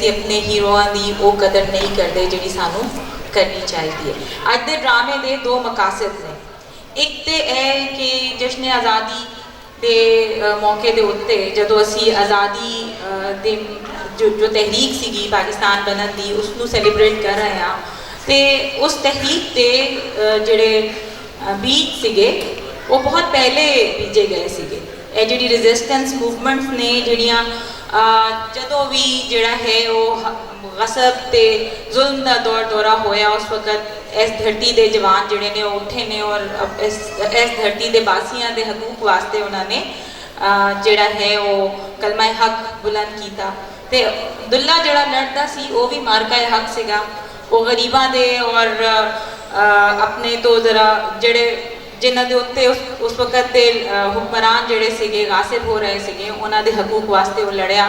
अपने हीरोआं की वो कदर नहीं करते जी सानू करनी चाहिए। अज के ड्रामे के दो मकासद ने, एक तो यह कि जश्न आज़ादी के मौके के उत्ते जो असी आज़ादी दे जो तहरीक सी पाकिस्तान बनन की उसनू सैलीब्रेट कर रहे हैं, तो उस तहरीक के जोड़े बीज सीगे वो बहुत पहले बीजे गए सीगे। ये जी रेजिस्टेंस मूवमेंट्स ने जड़ियाँ जदों भी जोड़ा है वो गसब ते जुल्म का दौर दौरा होया, उस वक्त इस धरती के जवान जोड़े ने उठे ने और इस धरती के बासियां के हकूक वास्ते उन्होंने जोड़ा है वो कलमा हक बुलंद किया। तो दुल्ला जोड़ा लड़ता सी वो भी मार्का हक सीगा, वो गरीबों के और अपने तो जरा जोड़े जिन्हों के उत्ते उस वक्त के हुक्मरान जोड़े सीगे गासिब हो रहे थे उन्होंने हकूक वास्ते वो लड़िया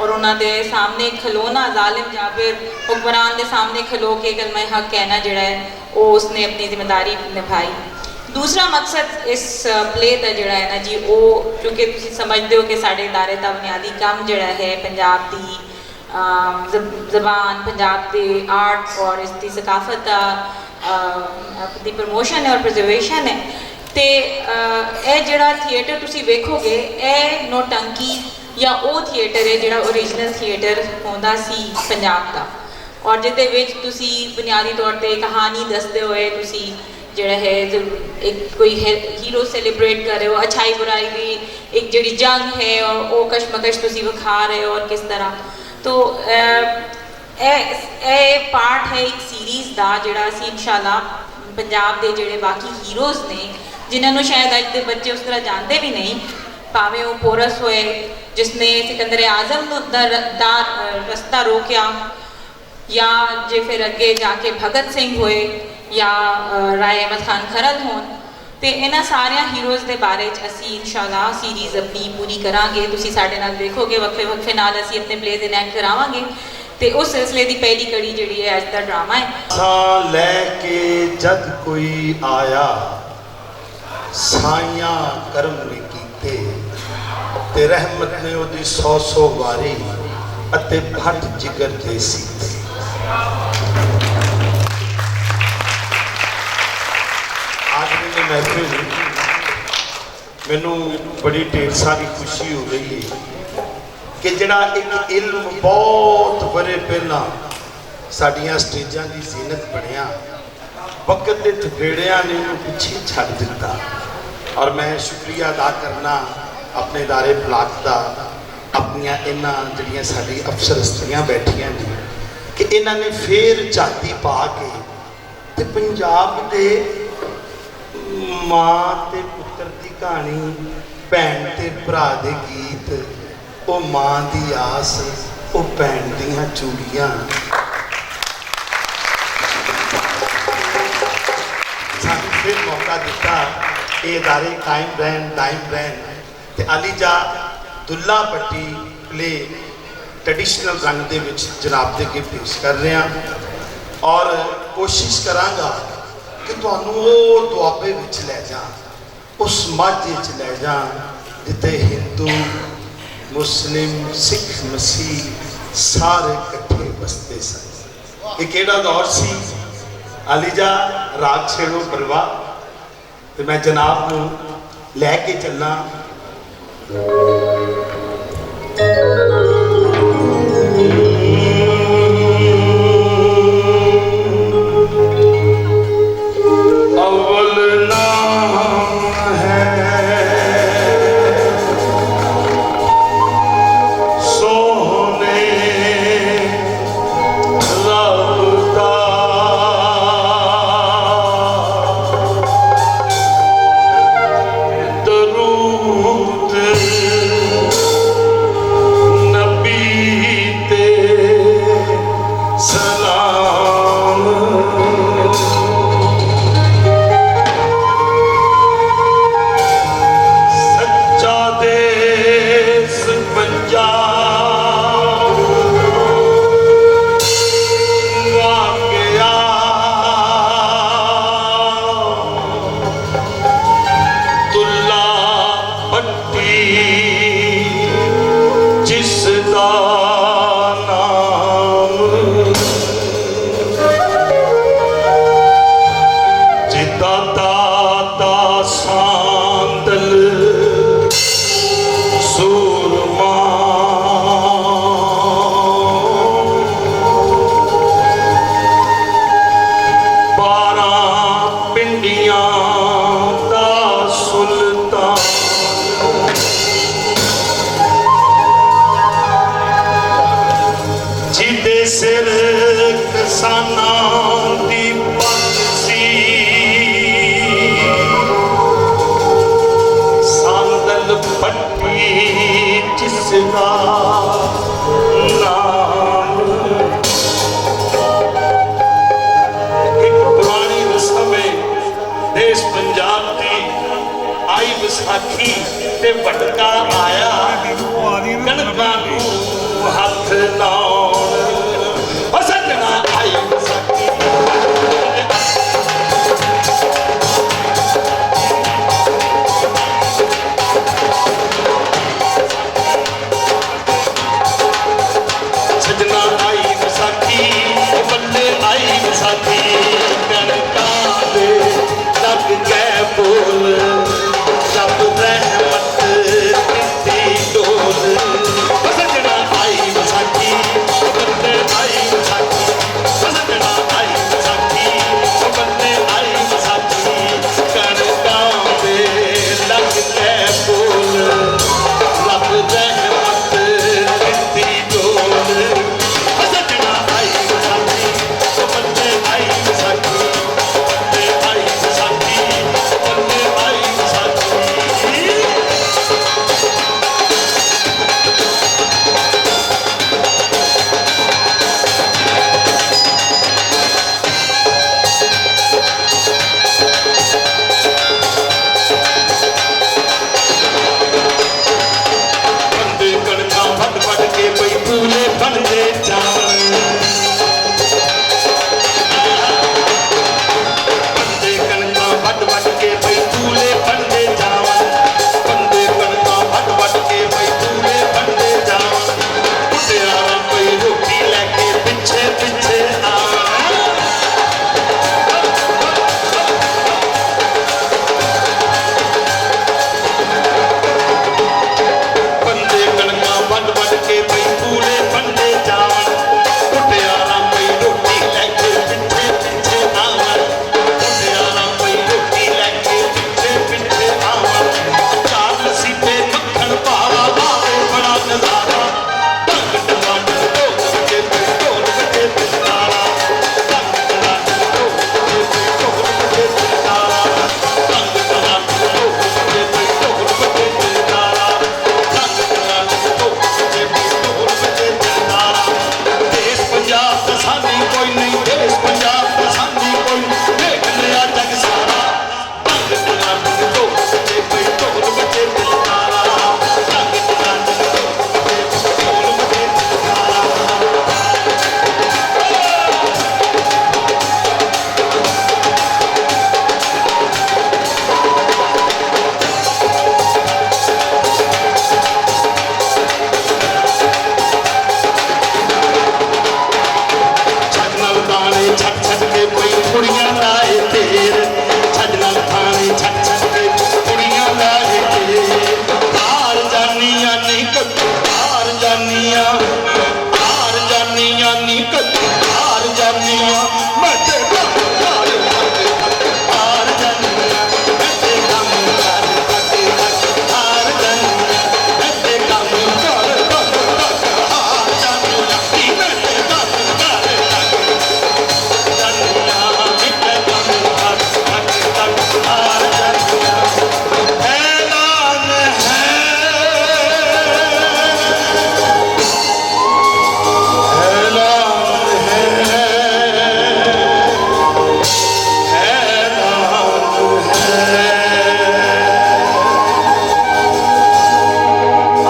और उन्होंने सामने खलोना जालिम जाबिर हुक्मरान के सामने खलो के कलमा हक कहना जोड़ा है वो उसने अपनी जिम्मेदारी निभाई। दूसरा मकसद इस प्ले का जोड़ा है ना जी वो क्योंकि तुम समझते हो कि साढ़े इदारे का बुनियादी काम जोड़ा है पंजाब की जबान पंजाब के आर्ट और इसकी सकाफत का दी प्रमोशन है और प्रिजर्वेशन है। तो यह जोड़ा थिएटर तुसी वेखोगे ये नौटंकी या वो थिएटर है जोड़ा ओरिजिनल थिएटर होंदा सी पंजाब का, और जिहदे विच तुसी बुनियादी तौर पर कहानी दसते हुए तुसी जोड़ा है एक कोई हीरो सैलीब्रेट कर रहे हो, अच्छाई बुराई की एक जी जंग है और वो कशमकश तुसी विखा रहे हो और किस तरह। तो ए पार्ट है एक सीरीज़ का जोड़ा असी इंशाल्लाह पंजाब के जोड़े बाकी हीरोज़ ने जिन्होंने शायद अज के बच्चे उस तरह जानते भी नहीं, भावें वो पोरस होए जिसने सिकंदर आजम दा रस्ता रोकया, या जे फिर अगे जाके भगत सिंह होए या राय अहमद खान खरल होन, तो इन्होंने सारे हीरोज़ के बारे असी इंशाल्लाह सीरीज़ अपनी पूरी करांगे। तुसी साडे नाल देखोगे वक्फे वक्फे नाल असी अपने प्लेज इनैक्ट करावांगे। तो उस सिलसिले की पहली कड़ी जी है अज का ड्रामा है। लैके जद कोई आया साइया करम ने कीते ते रहमत ने ओदी 100 वारी अते भट जिगर दे सीते। आज मेरी महफिल मैनू बड़ी ढेर सारी खुशी हो रही है कि जड़ा एक इल्म बहुत बड़े पहला साड़ियाँ स्टेजा की जीनत बनया वक्त के थपेड़िया ने पिछे छड़ दिता, और मैं शुक्रिया अदा करना अपने इदारे ब्लाक का अपनिया इन्हां जड़ियाँ साडी अफसरस्तियाँ बैठियां ने कि इन्होंने फिर झाती पा के ते पंजाब के माँ ते पुत्र की कहानी भैन ते भरा दे गीत वो माँ की आस वो भैन दियां चूड़ियाँ सानू फिर मौका दिता ये इदारे कायम रहन ते अलीजा दुल्ला पट्टी प्ले ट्रेडिशनल रंग दे विच जनाब दे अगे पेश कर रहे हैं, और कोशिश करांगा कि तुहानू वो दुआबे विच लै जा उस माझे च लै जा जिथे हिंदू मुस्लिम सिख मसीह सारे कट्ठे बसते सन। ये केड़ा दौर सी अलीजा राग छेड़ो परवाह, तो मैं जनाब नूं लैके चलना। फूले बनते जावन बंदे कणका वड वड के भाई फूले बनते जावन बंदे कणका वड वड के भाई फूले बनते जावन मुटियारा कोई रोटी लेके पिछे पिछे आवन बंदे कणका वड वड के भाई फूले बनते जावन मुटियारा कोई रोटी लेके पिछे पिछे आवन मुटियारा कोई रोटी लेके पिछे पिछे आवन चार सीटे मक्खन पावा आवे बड़ा नजारा ढंग टमाटर ढोल बजे पिटारा ढंग टमाटर ढोल बजे पिटारा ढंग टमाटर ढोल बजे पिटारा ढंग टमाटर ढोल बजे पिटारा देश पंजाब दा साडी कोई नहीं देश पंजाब दा साडी कोई देख लिया जग सारा ढंग टमाटर ढोल बजे पिटारा ढंग टमाटर ढोल बजे पिटारा छज नाल ताने छट छट के कोई कुड़ियां लाए तेर छज नाल ताने छट छट के कुड़ियां लाए तेर हार जानियां नहीं कद्दू हार जानियां नहीं कद्दू हार जानियां मैं ते गम हार जानियां मैं ते गम हार जानियां मैं ते गम हार जानियां मैं ते गम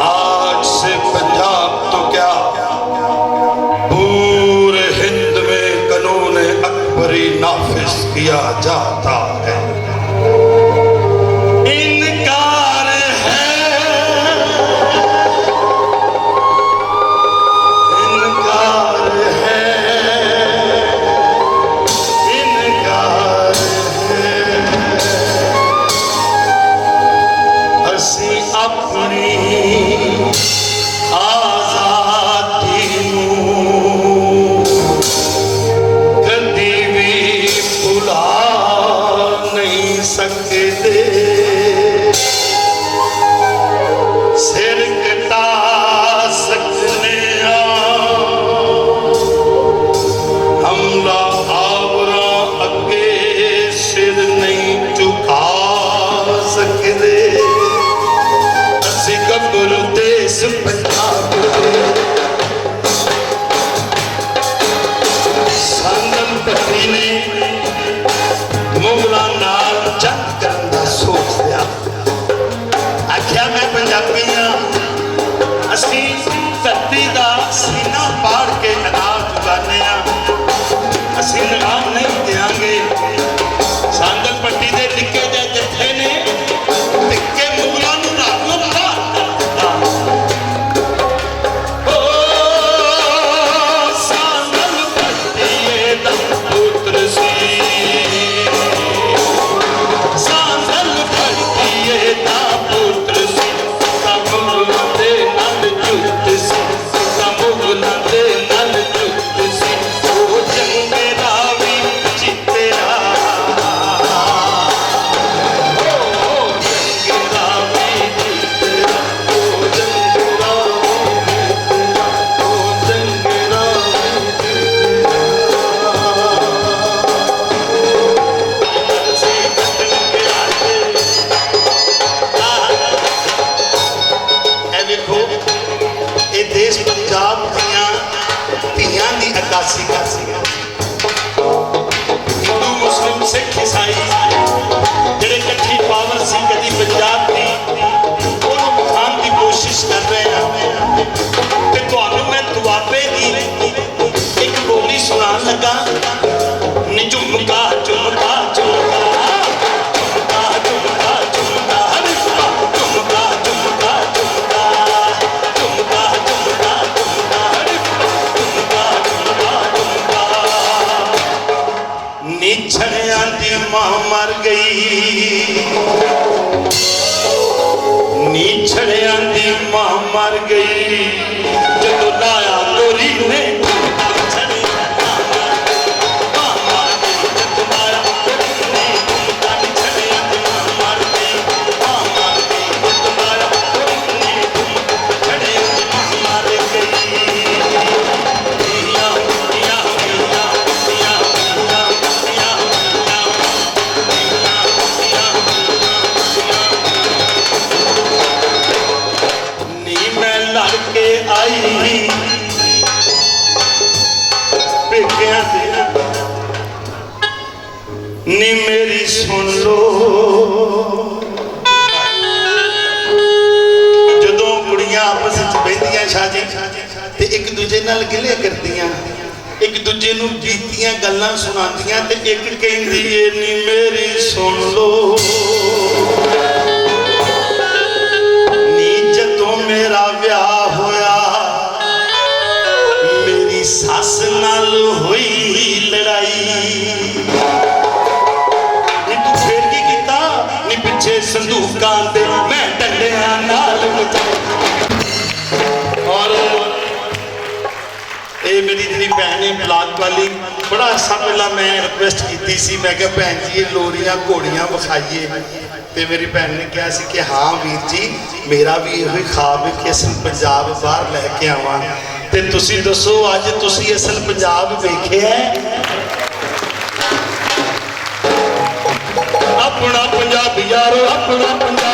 आज से पंजाब तो क्या पूरे हिंद में कानून अकबरी नाफिज किया जाता है इनकार है इनकार है इनकार है असी अपनी आजादी नूं कदी भी भुला नहीं सकते सिर कटा सकने हमला आवरा अगे सिर नहीं झुका सकते असी गब्बरू देश पंजाब दे संगम पत्नी ने मुगलों नाल जंग करन दा सोच लिया आख्या मैं पंजाबी हाँ असी धरती दा सीना पाड़ के अनाज उगाने असी लगाम नहीं देंगे सांगल पट्टी दे निक्के जे जत्थे ने निक्के मुगलों नूं रात नूं मार दित्ता ओ सांगल पट्टी दा पुत्र सी सांगल पट्टी दा पुत्र सी मुगलों दे नाल जुट सी मुगलों दे नाल जुट सी ओ जंगे रावी जितेरा देश पंजाब धियां दी अक्कासी कर हिंदू मुस्लिम सिख ईसाई जेडे कट्ठी पावर सी कदी पंजाब दी ओनू खान की कोशिश कर रहे हैं ते तुहानू मैं ਦੂਜੇ ਨਾਲ ਗਿਲੇ ਕਰਦੀਆਂ, ਇੱਕ ਦੂਜੇ ਨੂੰ ਬੀਤੀਆਂ ਗੱਲਾਂ ਸੁਣਾਉਂਦੀਆਂ ਤੇ ਇੱਕ ਕਹਿੰਦੀ ਏ ਨੀ ਮੇਰੀ ਸੁਣ ਲੋ ਨੀ, ਜਦੋਂ ਮੇਰਾ ਵਿਆਹ ਹੋਇਆ ਮੇਰੀ ਸੱਸ ਨਾਲ ਹੋਈ ਲੜਾਈ, ਨੀ ਤੂੰ ਫੇਰ ਕੀ ਕੀਤਾ ਨੀ, ਪਿੱਛੇ ਸੰਦੂਕਾਂ ਤੇ ਮੈਂ ਡੰਡਿਆਂ ਨਾਲ ਮਚਾਈ। ਔਰ ਇਹ ਮੇਰੀ ਜਿਹੜੀ ਭੈਣ ਹੈ ਬਲਾਕ ਵਾਲੀ, ਬੜਾ ਅਰਸਾ ਪਹਿਲਾਂ ਮੈਂ ਰਿਕੁਐਸਟ ਕੀਤੀ ਸੀ, ਮੈਂ ਕਿਹਾ ਭੈਣ ਜੀ ਇਹ ਲੋਰੀਆਂ ਘੋੜੀਆਂ ਵਿਖਾਈਏ, ਤੇ ਮੇਰੀ ਭੈਣ ਨੇ ਕਿਹਾ ਸੀ ਕਿ ਹਾਂ ਵੀਰ ਜੀ ਮੇਰਾ ਵੀ ਇਹੋ ਹੀ ਖਾਬ ਹੈ ਕਿ ਅਸਲ ਪੰਜਾਬ ਬਾਹਰ ਲੈ ਕੇ ਆਵਾਂ। ਤੇ ਤੁਸੀਂ ਦੱਸੋ ਅੱਜ ਤੁਸੀਂ ਅਸਲ ਪੰਜਾਬ ਵੇਖਿਆ? ਆਪਣਾ ਪੰਜਾਬ ਯਾਰੋ, ਆਪਣਾ ਪੰਜਾਬ